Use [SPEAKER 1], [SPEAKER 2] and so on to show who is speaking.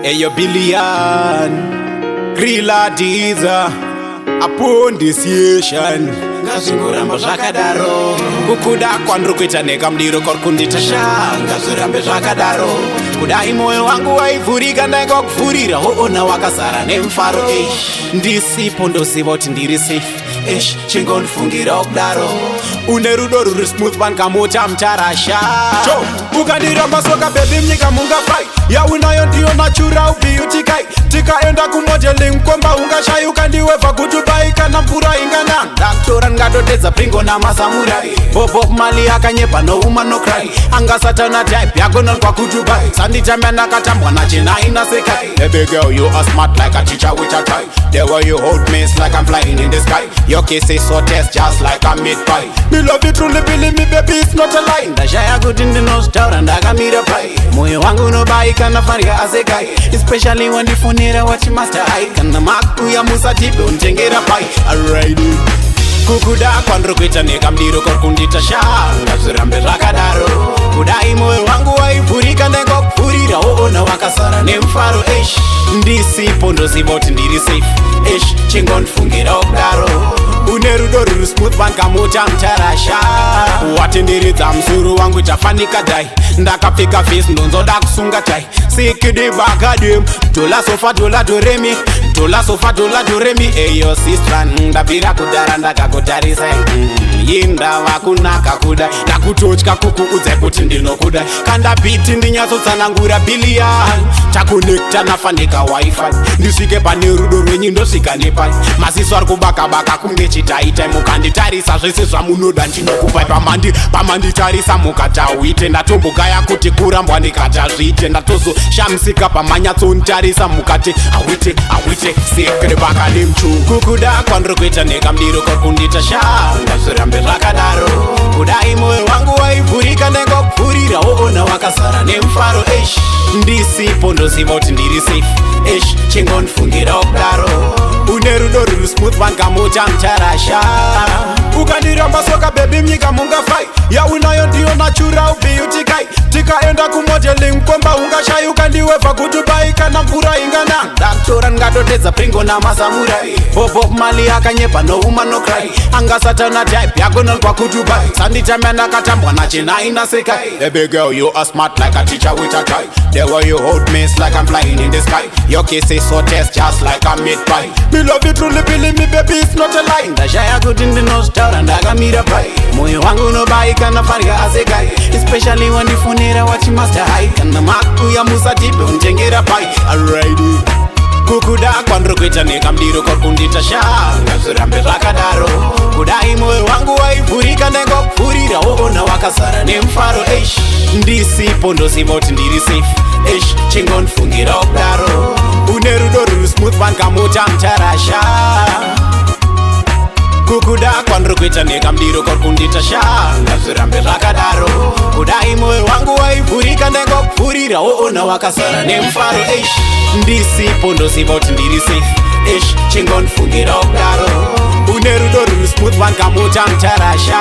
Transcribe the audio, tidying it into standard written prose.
[SPEAKER 1] Eyo billion Grilla Dydza Appondiciation
[SPEAKER 2] ngazvingoramba zvakadaro
[SPEAKER 1] Kukuda kwandirikuita nekamdiro korikunditesha
[SPEAKER 2] ngazvirambe zvakadaro
[SPEAKER 1] kudai moyo wangu waivhurika ndainga kuvhurira hoona wakazara nemufaro ndisipo ndoziva kuti ndiri safe
[SPEAKER 2] chingondifungira kudaro
[SPEAKER 1] une rudo ruri smooth vangamota mutarasha ukandiramba soka bebi mnyika mungafai yaunayo ndiyo natural beauty kai tikaenda kumodeling komba ungashai ukandiwevha kudubai kana mvura ingana ndakutora ndingatodedza pringo namasamurai bobob mali akanyepa no woman no cry angasatana type yagonalkwa kudubai sanditamya ndakatambwa nachinaina sekai baby girl you are smart like a teacher with a tie the way you hold me it's like I'm flying in the sky your kiss is so taste just like a meat pie me love you truly believe me baby it's not a lie ndashaya kuti ndinozvitaura ndakamira pai moyo wangu unobaika nafarya asekai especially wandifonera wachimaster ai kana makuya musatipe unitengera pai alrighty kukuda kwandirikuita nekamdiro korikunditesha ngazvirambe zvakadaro kudai moyo wangu waivhurika ndainga kuvhurira hoona wakazara nemufaro ndisipo ndoziva kuti ndiri safe chingondifungira kudaro une rudo ruri smooth vangamota mutarasha watenderedza musoro wangu chafanika dai ndakapfeka vhesi ndonzoda kusunga tai sikidi bakadem dola sofa dola doremi dola sofa dola doremi eyo sistran ndapira kudara ndakakutarisa yindava kunaka kuda ndakutotya kukuudza kuti ndinokuda kandabhiti ndinyatsotsanangura billion takonekta nafanika wifi ndisvike pane rudo rwenyu ndosvika nepai masiso ari kubaka-baka kunge chitaitai mukanditarisa zvese zvamunoda ndinokupai pamanditarisa mukatauite ndatombogaya kuti kurambwa ndikatazviite ndatozoshamisika pamanyatsonitarisa mukati awite sekre vakanemchu kukuda kwandirikuita nekamdiro korikunditesha ngazvirambe zvakadaro kudai moyo wangu waivhurika ndainga kuvhurira hoona wakazara nemufaro ndisipo ndoziva kuti ndiri safe chingondifungira kudaro une rudo ruri smooth vangamota mutarasha ukandiramba soka bebi mnyika mungafai yaunayo ndiyo natural beauty kai tikaenda kumodeling komba ungashai ukandiwevha kudubai kana mvura ingana ndakutora ndingatodedza pringo namasamurai bobob mali akanyepa no woman no cry angasatana type yagonalkwa kudubai sanditamya ndakatambwa nachinaina sekai baby girl you are smart like a teacher with a tie the way you hold me it's like I'm flying in the sky your kiss is so taste just like a meat pie me love you truly believe me baby it's not a lie ndashaya kuti ndinozvitaura ndakamira pai moyo wangu unobaika nafarya asekai especially wandifonera wachimaster hai kana makuya musatipe unitengera pai alrighty kukuda kwandirikuita nekamdiro korikunditesha ngazvirambe zvakadaro kudai moyo wangu waivhurika ndainga kuvhurira hoona wakazara nemufaro ndisipo ndoziva kuti ndiri safe chingondifungira kudaro une rudo ruri smooth vangamota mutarasha kukuda kwandirikuita nekamdiro korikunditesha ngazvirambe zvakadaro kudai moyo wangu waivhurika ndainga kuvhurira hoona wakazara nemufaro ndisipo ndoziva kuti ndiri safe chingondifungira kudaro une rudo ruri smooth vangamota mutarasha